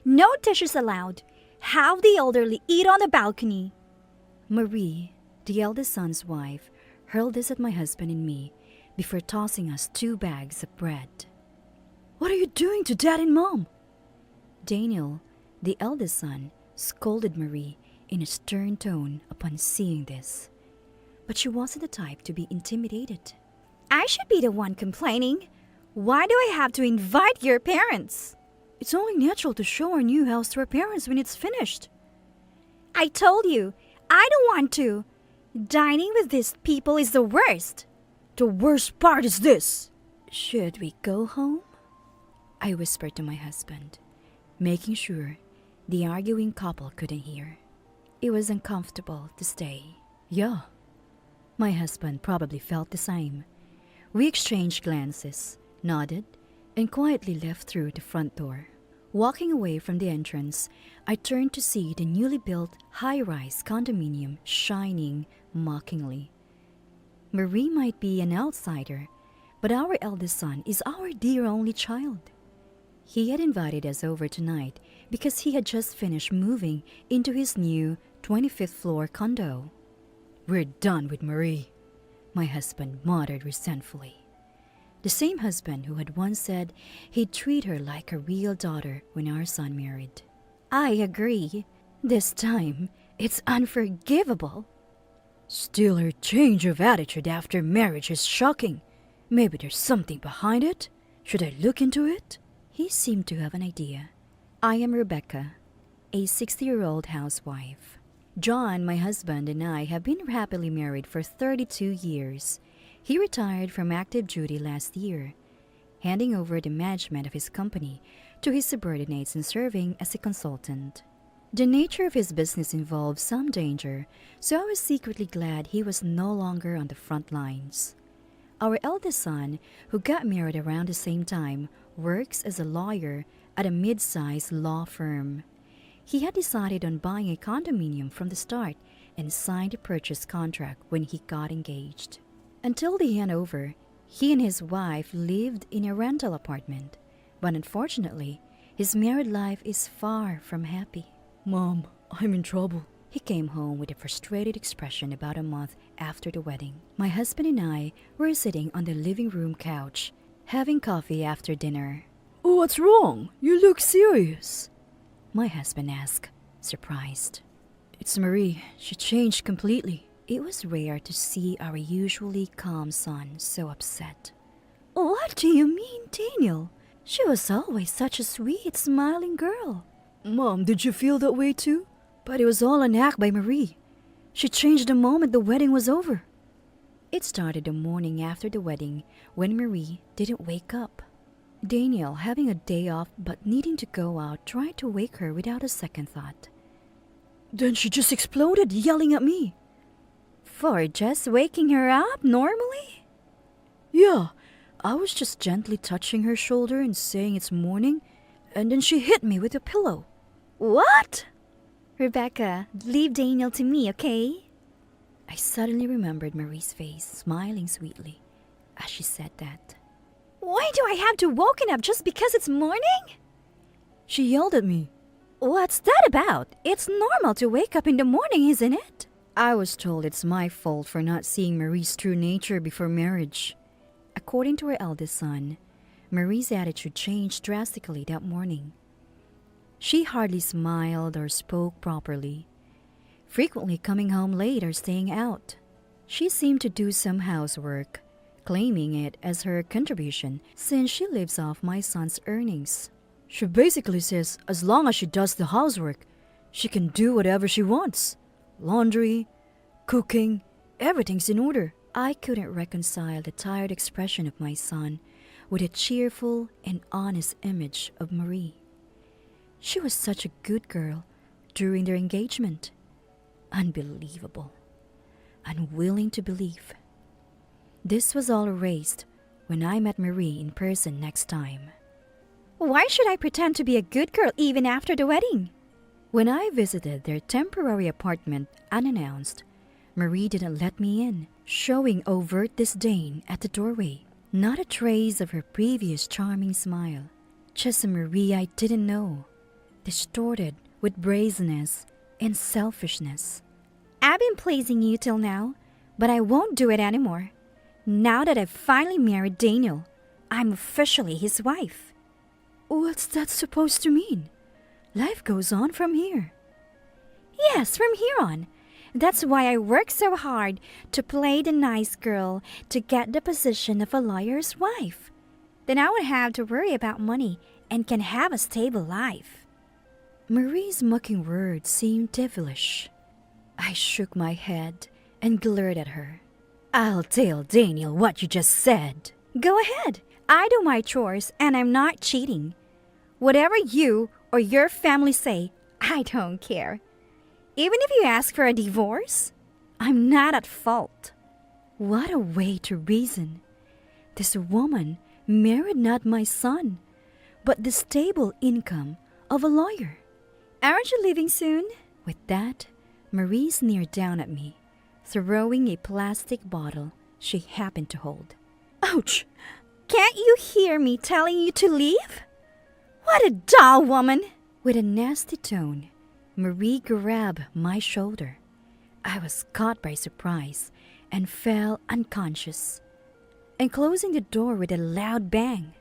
No dishes allowed. Have the elderly eat on the balcony. Marie, the eldest son's wife, hurled this at my husband and me before tossing us 2 bags of bread. "What are you doing to Dad and Mom?" Daniel, the eldest son, scolded Marie in a stern tone upon seeing this. But she wasn't the type to be intimidated. I should be the one complaining. Why do I have to invite your parents? "It's only natural to show our new house to our parents when it's finished." I told you, I don't want to. Dining with these people is the worst. "The worst part is this." "Should we go home?" I whispered to my husband, making sure the arguing couple couldn't hear. It was uncomfortable to stay. "Yeah." My husband probably felt the same. We exchanged glances, nodded, and quietly left through the front door. Walking away from the entrance, I turned to see the newly built high-rise condominium shining mockingly. Marie might be an outsider, but our eldest son is our dear only child. He had invited us over tonight because he had just finished moving into his new 25th floor condo. "We're done with Marie," my husband muttered resentfully. The same husband who had once said he'd treat her like a real daughter when our son married. I agree. This time, it's unforgivable. "Still, her change of attitude after marriage is shocking. Maybe there's something behind it. Should I look into it?" He seemed to have an idea. I am Rebecca, a 60-year-old housewife. John, my husband, and I have been happily married for 32 years. He retired from active duty last year, handing over the management of his company to his subordinates and serving as a consultant. The nature of his business involved some danger, so I was secretly glad he was no longer on the front lines. Our eldest son, who got married around the same time, works as a lawyer at a mid-sized law firm. He had decided on buying a condominium from the start and signed a purchase contract when he got engaged. Until the handover, he and his wife lived in a rental apartment, but unfortunately, his married life is far from happy. "Mom, I'm in trouble." He came home with a frustrated expression about a month after the wedding. My husband and I were sitting on the living room couch, having coffee after dinner. "What's wrong? You look serious," my husband asked, surprised. "It's Marie. She changed completely." It was rare to see our usually calm son so upset. "What do you mean, Daniel? She was always such a sweet, smiling girl." "Mom, did you feel that way too? But it was all an act by Marie. She changed the moment the wedding was over." It started the morning after the wedding when Marie didn't wake up. Daniel, having a day off but needing to go out, tried to wake her without a second thought. Then she just exploded, yelling at me. For just waking her up normally? "Yeah, I was just gently touching her shoulder and saying it's morning, and then she hit me with a pillow." What? Rebecca, leave Daniel to me, okay? I suddenly remembered Marie's face smiling sweetly as she said that. Why do I have to woken up just because it's morning? She yelled at me. What's that about? It's normal to wake up in the morning, isn't it? I was told it's my fault for not seeing Marie's true nature before marriage. According to her eldest son, Marie's attitude changed drastically that morning. She hardly smiled or spoke properly, frequently coming home late or staying out. She seemed to do some housework, claiming it as her contribution since she lives off my son's earnings. She basically says as long as she does the housework, she can do whatever she wants. Laundry, cooking, everything's in order. I couldn't reconcile the tired expression of my son with a cheerful and honest image of Marie. She was such a good girl during their engagement. Unbelievable. Unwilling to believe. This was all erased when I met Marie in person next time. Why should I pretend to be a good girl even after the wedding? When I visited their temporary apartment unannounced, Marie didn't let me in, showing overt disdain at the doorway. Not a trace of her previous charming smile. Just a Marie I didn't know. distorted with brazenness and selfishness. I've been pleasing you till now, but I won't do it anymore. Now that I've finally married Daniel, I'm officially his wife. What's that supposed to mean? Life goes on from here. Yes, from here on. That's why I work so hard to play the nice girl to get the position of a lawyer's wife. Then I won't have to worry about money and can have a stable life. Marie's mocking words seemed devilish. I shook my head and glared at her. I'll tell Daniel what you just said. Go ahead. I do my chores and I'm not cheating. Whatever you or your family say, I don't care. Even if you ask for a divorce, I'm not at fault. What a way to reason. This woman married not my son, but the stable income of a lawyer. Aren't you leaving soon? With that, Marie sneered down at me, throwing a plastic bottle she happened to hold. Ouch! Can't you hear me telling you to leave? What a dull woman! With a nasty tone, Marie grabbed my shoulder. I was caught by surprise and fell unconscious, and closing the door with a loud bang.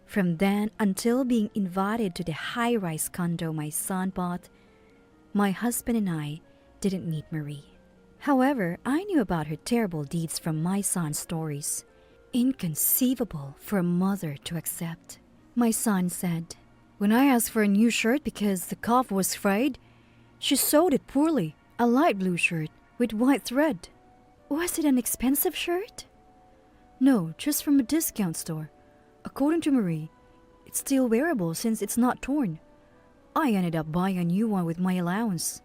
From then until being invited to the high-rise condo my son bought, my husband and I didn't meet Marie. However, I knew about her terrible deeds from my son's stories. Inconceivable for a mother to accept. My son said, "When I asked for a new shirt because the cuff was frayed, she sewed it poorly, a light blue shirt with white thread." Was it an expensive shirt? No, just from a discount store. According to Marie, it's still wearable since it's not torn. I ended up buying a new one with my allowance.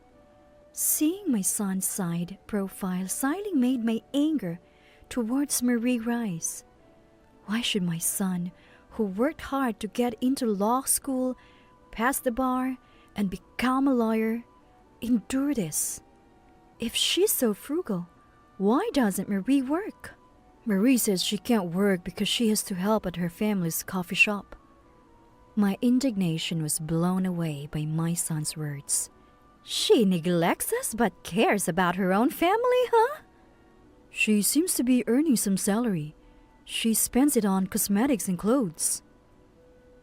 Seeing my son's side profile slightly made my anger towards Marie rise. Why should my son, who worked hard to get into law school, pass the bar, and become a lawyer, endure this? If she's so frugal, why doesn't Marie work? Marie says she can't work because she has to help at her family's coffee shop. My indignation was blown away by my son's words. She neglects us but cares about her own family, huh? She seems to be earning some salary. She spends it on cosmetics and clothes.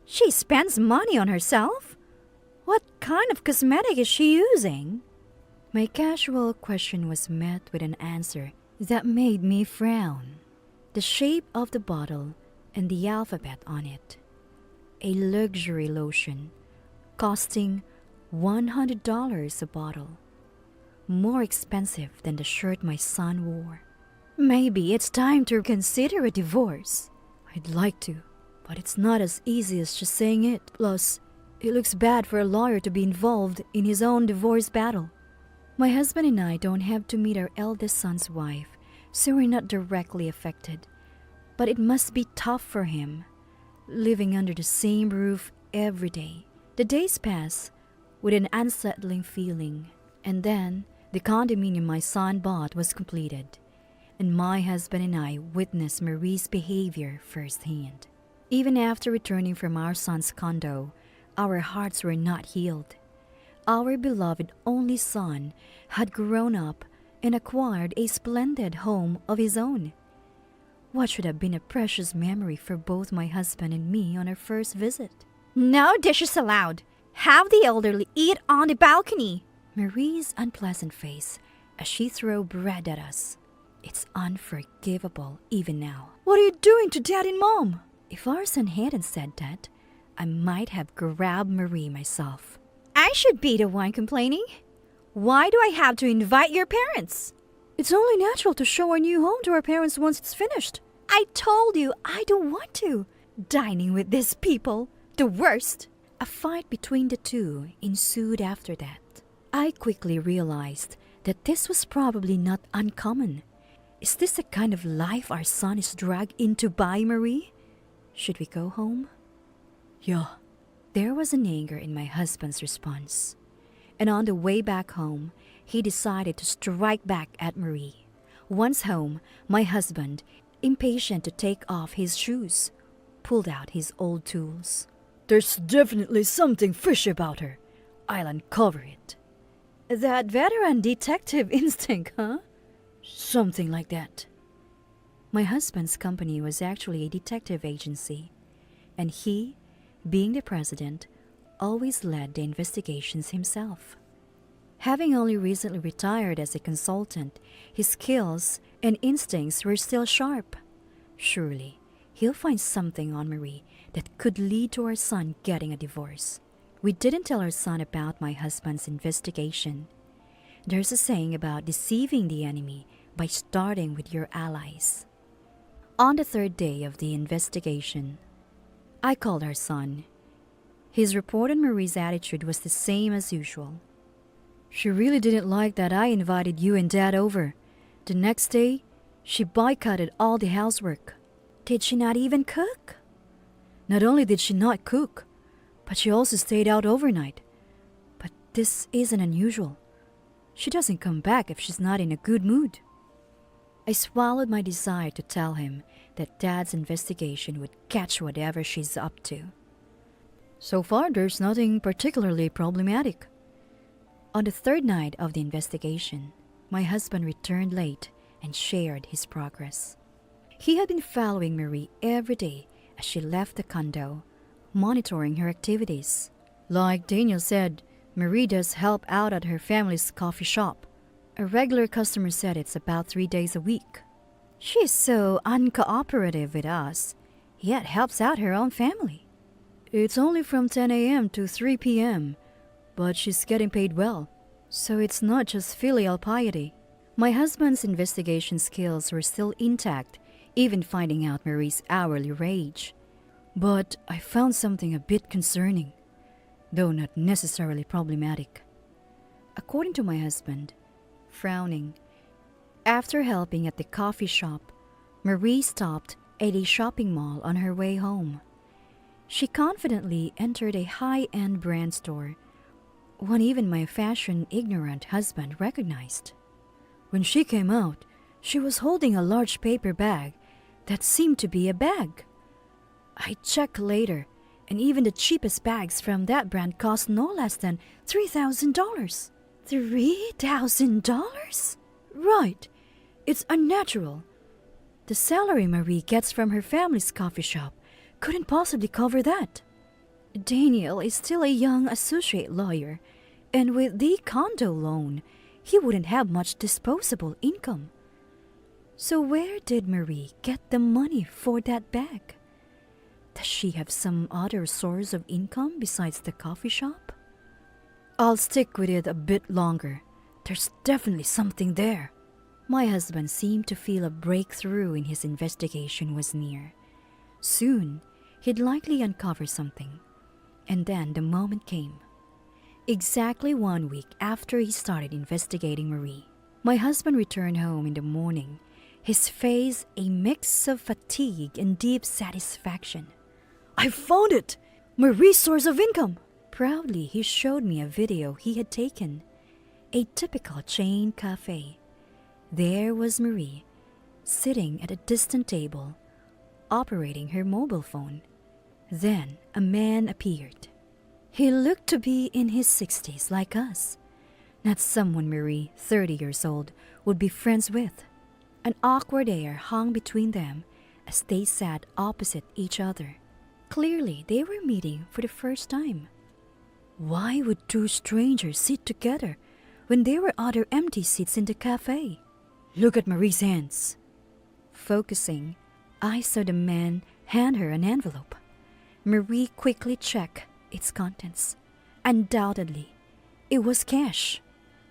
She spends money on herself? What kind of cosmetic is she using? My casual question was met with an answer that made me frown. The shape of the bottle and the alphabet on it. A luxury lotion costing $100 a bottle. More expensive than the shirt my son wore. Maybe it's time to consider a divorce. I'd like to, but it's not as easy as just saying it. Plus, it looks bad for a lawyer to be involved in his own divorce battle. My husband and I don't have to meet our eldest son's wife, so we're not directly affected. But it must be tough for him, living under the same roof every day. The days pass with an unsettling feeling, and then the condominium my son bought was completed, and my husband and I witnessed Marie's behavior firsthand. Even after returning from our son's condo, our hearts were not healed. Our beloved only son had grown up and acquired a splendid home of his own. What should have been a precious memory for both my husband and me on our first visit. No dishes allowed. Have the elderly eat on the balcony. Marie's unpleasant face as she threw bread at us. It's unforgivable even now. What are you doing to Dad and Mom? If our son hadn't said that, I might have grabbed Marie myself. I should be the one complaining. Why do I have to invite your parents? It's only natural to show our new home to our parents once it's finished. I told you I don't want to. Dining with these people, the worst. A fight between the two ensued after that. I quickly realized that this was probably not uncommon. Is this the kind of life our son is dragged into by Marie? Should we go home? Yeah. There was an anger in my husband's response. And on the way back home, he decided to strike back at Marie. Once home, my husband, impatient to take off his shoes, pulled out his old tools. There's definitely something fishy about her. I'll uncover it. That veteran detective instinct, huh? Something like that. My husband's company was actually a detective agency, and he, being the president, always led the investigations himself. Having only recently retired as a consultant, his skills and instincts were still sharp. Surely, he'll find something on Marie that could lead to our son getting a divorce. We didn't tell our son about my husband's investigation. There's a saying about deceiving the enemy by starting with your allies. On the third day of the investigation, I called our son. His report on Marie's attitude was the same as usual. She really didn't like that I invited you and Dad over. The next day, she boycotted all the housework. Did she not even cook? Not only did she not cook, but she also stayed out overnight. But this isn't unusual. She doesn't come back if she's not in a good mood. I swallowed my desire to tell him that Dad's investigation would catch whatever she's up to. So far, there's nothing particularly problematic. On the third night of the investigation, my husband returned late and shared his progress. He had been following Marie every day as she left the condo, monitoring her activities. Like Daniel said, Marie does help out at her family's coffee shop. A regular customer said it's about 3 days a week. She's so uncooperative with us, yet helps out her own family. It's only from 10 a.m. to 3 p.m., but she's getting paid well, so it's not just filial piety. My husband's investigation skills were still intact, even finding out Marie's hourly rage. But I found something a bit concerning, though not necessarily problematic. According to my husband, frowning, after helping at the coffee shop, Marie stopped at a shopping mall on her way home. She confidently entered a high-end brand store, one even my fashion-ignorant husband recognized. When she came out, she was holding a large paper bag that seemed to be a bag. I checked later, and even the cheapest bags from that brand cost no less than $3,000. $3,000? Right. It's unnatural. The salary Marie gets from her family's coffee shop couldn't possibly cover that. Daniel is still a young associate lawyer, and with the condo loan, he wouldn't have much disposable income. So where did Marie get the money for that bag? Does she have some other source of income besides the coffee shop? I'll stick with it a bit longer. There's definitely something there. My husband seemed to feel a breakthrough in his investigation was near. Soon, he'd likely uncover something. And then the moment came. Exactly 1 week after he started investigating Marie, my husband returned home in the morning, his face a mix of fatigue and deep satisfaction. I found it! Marie's source of income! Proudly, he showed me a video he had taken. A typical chain cafe. There was Marie, sitting at a distant table, operating her mobile phone. Then a man appeared. He looked to be in his 60s like us. Not someone Marie, 30 years old, would be friends with. An awkward air hung between them as they sat opposite each other. Clearly, they were meeting for the first time. Why would two strangers sit together when there were other empty seats in the cafe? Look at Marie's hands. Focusing, I saw the man hand her an envelope. Marie quickly checked its contents. Undoubtedly, it was cash.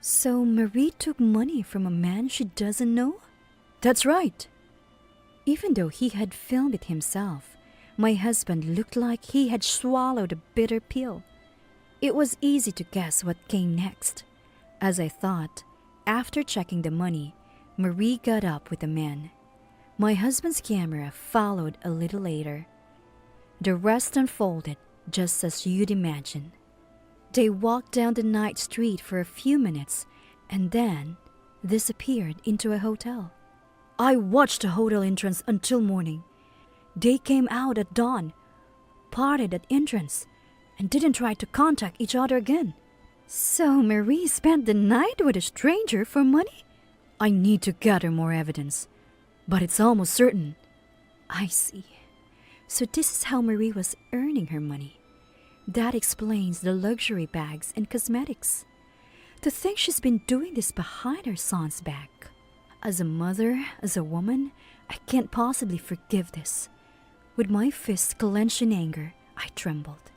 So Marie took money from a man she doesn't know? That's right. Even though he had filmed it himself, my husband looked like he had swallowed a bitter pill. It was easy to guess what came next. As I thought, after checking the money, Marie got up with the man. My husband's camera followed a little later. The rest unfolded just as you'd imagine. They walked down the night street for a few minutes and then disappeared into a hotel. I watched the hotel entrance until morning. They came out at dawn. parted at entrance and didn't try to contact each other again. So Marie spent the night with a stranger for money? I need to gather more evidence, but it's almost certain. I see. So this is how Marie was earning her money. That explains the luxury bags and cosmetics. To think she's been doing this behind her son's back. As a mother, as a woman, I can't possibly forgive this. With my fists clenched in anger, I trembled.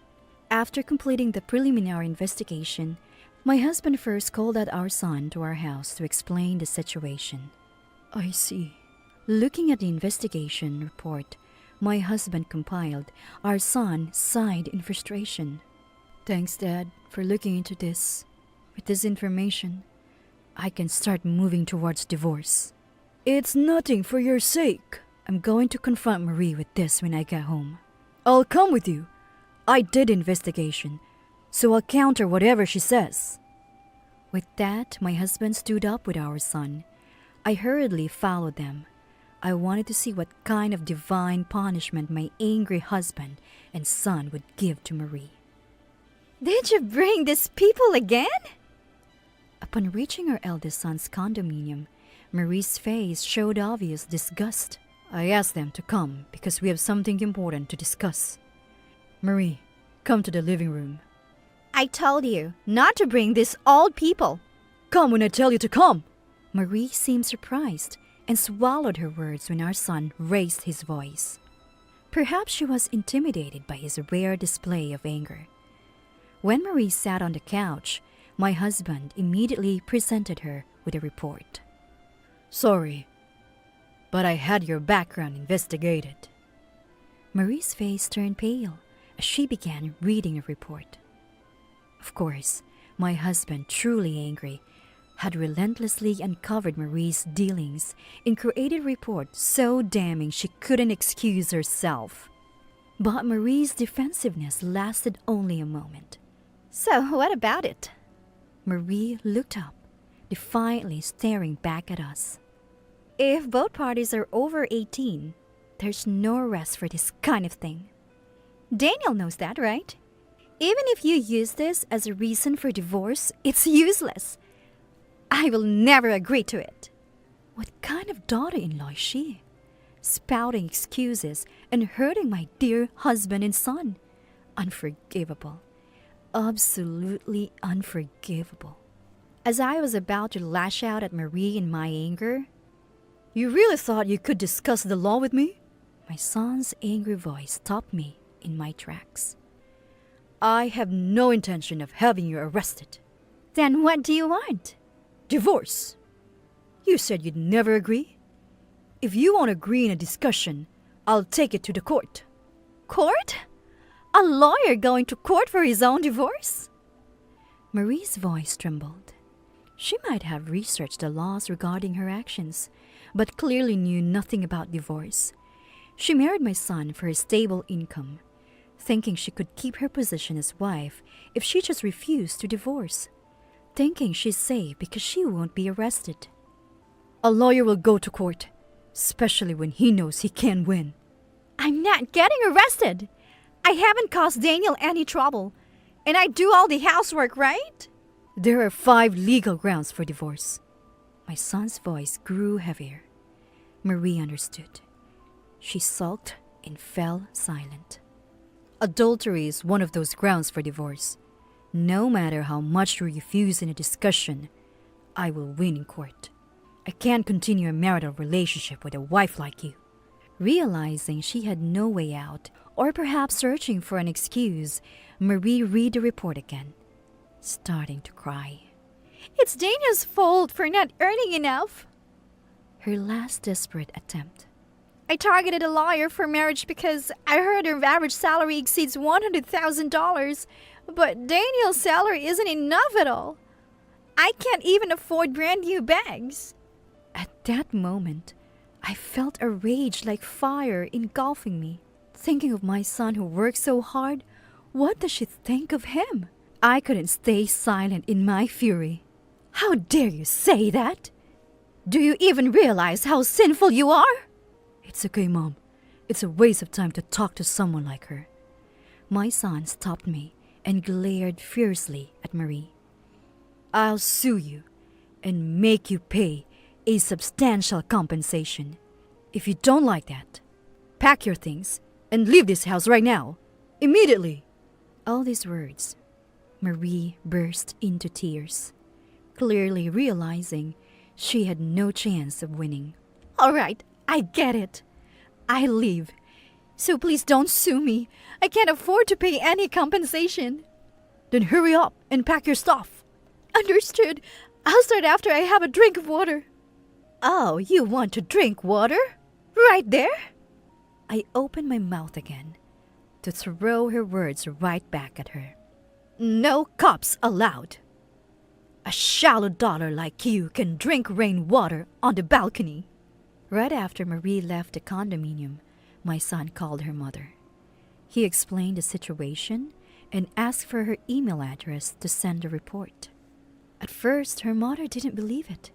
After completing the preliminary investigation, my husband first called out our son to our house to explain the situation. I see. Looking at the investigation report my husband compiled, our son sighed in frustration. Thanks, Dad, for looking into this. With this information, I can start moving towards divorce. It's nothing for your sake. I'm going to confront Marie with this when I get home. I'll come with you. I did investigation, so I'll counter whatever she says. With that, my husband stood up with our son. I hurriedly followed them. I wanted to see what kind of divine punishment my angry husband and son would give to Marie. Did you bring these people again? Upon reaching our eldest son's condominium, Marie's face showed obvious disgust. I asked them to come because we have something important to discuss. Marie, come to the living room. I told you not to bring these old people. Come when I tell you to come. Marie seemed surprised and swallowed her words when our son raised his voice. Perhaps she was intimidated by his rare display of anger. When Marie sat on the couch, my husband immediately presented her with a report. Sorry, but I had your background investigated. Marie's face turned pale as she began reading a report. Of course, my husband, truly angry, had relentlessly uncovered Marie's dealings and created a report so damning she couldn't excuse herself. But Marie's defensiveness lasted only a moment. So, what about it? Marie looked up, defiantly staring back at us. If both parties are over 18, there's no arrest for this kind of thing. Daniel knows that, right? Even if you use this as a reason for divorce, it's useless. I will never agree to it. What kind of daughter-in-law is she? Spouting excuses and hurting my dear husband and son. Unforgivable. Absolutely unforgivable. As I was about to lash out at Marie in my anger, You really thought you could discuss the law with me? My son's angry voice stopped me in my tracks. I have no intention of having you arrested. Then what do you want? Divorce. You said you'd never agree. If you won't agree in a discussion, I'll take it to the court. Court? A lawyer going to court for his own divorce? Marie's voice trembled. She might have researched the laws regarding her actions, but clearly knew nothing about divorce. She married my son for his stable income, thinking she could keep her position as wife if she just refused to divorce, thinking she's safe because she won't be arrested. A lawyer will go to court, especially when he knows he can win. I'm not getting arrested. I haven't caused Daniel any trouble, and I do all the housework, right? There are 5 legal grounds for divorce. My son's voice grew heavier. Marie understood. She sulked and fell silent. Adultery is one of those grounds for divorce. No matter how much you refuse in a discussion, I will win in court. I can't continue a marital relationship with a wife like you. Realizing she had no way out, or perhaps searching for an excuse, Marie read the report again, starting to cry. It's Daniel's fault for not earning enough. Her last desperate attempt. I targeted a lawyer for marriage because I heard her average salary exceeds $100,000, but Daniel's salary isn't enough at all. I can't even afford brand new bags. At that moment, I felt a rage like fire engulfing me. Thinking of my son who worked so hard, what does she think of him? I couldn't stay silent in my fury. How dare you say that? Do you even realize how sinful you are? It's okay, Mom. It's a waste of time to talk to someone like her. My son stopped me and glared fiercely at Marie. I'll sue you and make you pay a substantial compensation. If you don't like that, pack your things and leave this house right now. Immediately. All these words, Marie burst into tears, clearly realizing she had no chance of winning. All right, I get it. I leave. So please don't sue me. I can't afford to pay any compensation. Then hurry up and pack your stuff. Understood. I'll start after I have a drink of water. Oh, you want to drink water? Right there? I opened my mouth again to throw her words right back at her. No cups allowed. A shallow daughter like you can drink rainwater on the balcony. Right after Marie left the condominium, my son called her mother. He explained the situation and asked for her email address to send a report. At first, her mother didn't believe it,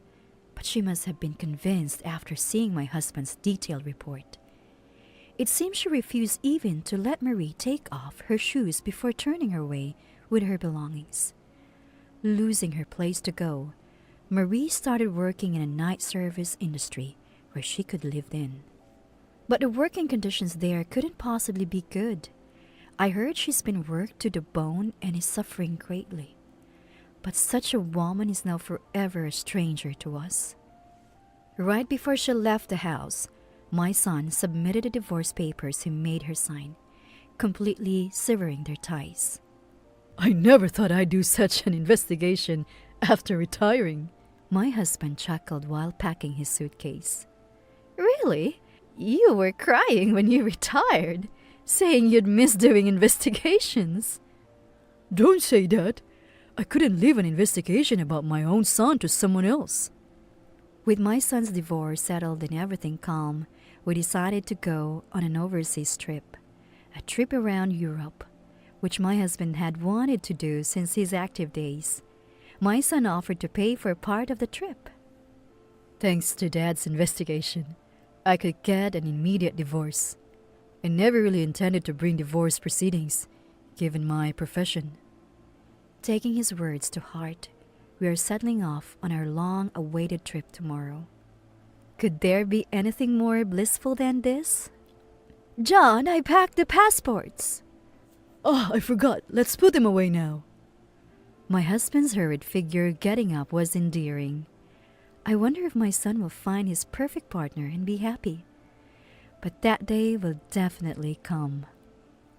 but she must have been convinced after seeing my husband's detailed report. It seems she refused even to let Marie take off her shoes before turning her way with her belongings. Losing her place to go, Marie started working in a night service industry where she could live in. But the working conditions there couldn't possibly be good. I heard she's been worked to the bone and is suffering greatly. But such a woman is now forever a stranger to us. Right before she left the house, my son submitted the divorce papers he made her sign, completely severing their ties. I never thought I'd do such an investigation after retiring. My husband chuckled while packing his suitcase. Really? You were crying when you retired, saying you'd miss doing investigations. Don't say that. I couldn't leave an investigation about my own son to someone else. With my son's divorce settled and everything calm, we decided to go on an overseas trip. A trip around Europe, which my husband had wanted to do since his active days. My son offered to pay for part of the trip. Thanks to Dad's investigation, I could get an immediate divorce. I never really intended to bring divorce proceedings, given my profession. Taking his words to heart, we are settling off on our long-awaited trip tomorrow. Could there be anything more blissful than this? John, I packed the passports. Oh, I forgot. Let's put them away now. My husband's hurried figure getting up was endearing. I wonder if my son will find his perfect partner and be happy. But that day will definitely come.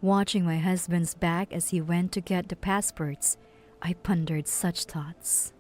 Watching my husband's back as he went to get the passports, I pondered such thoughts.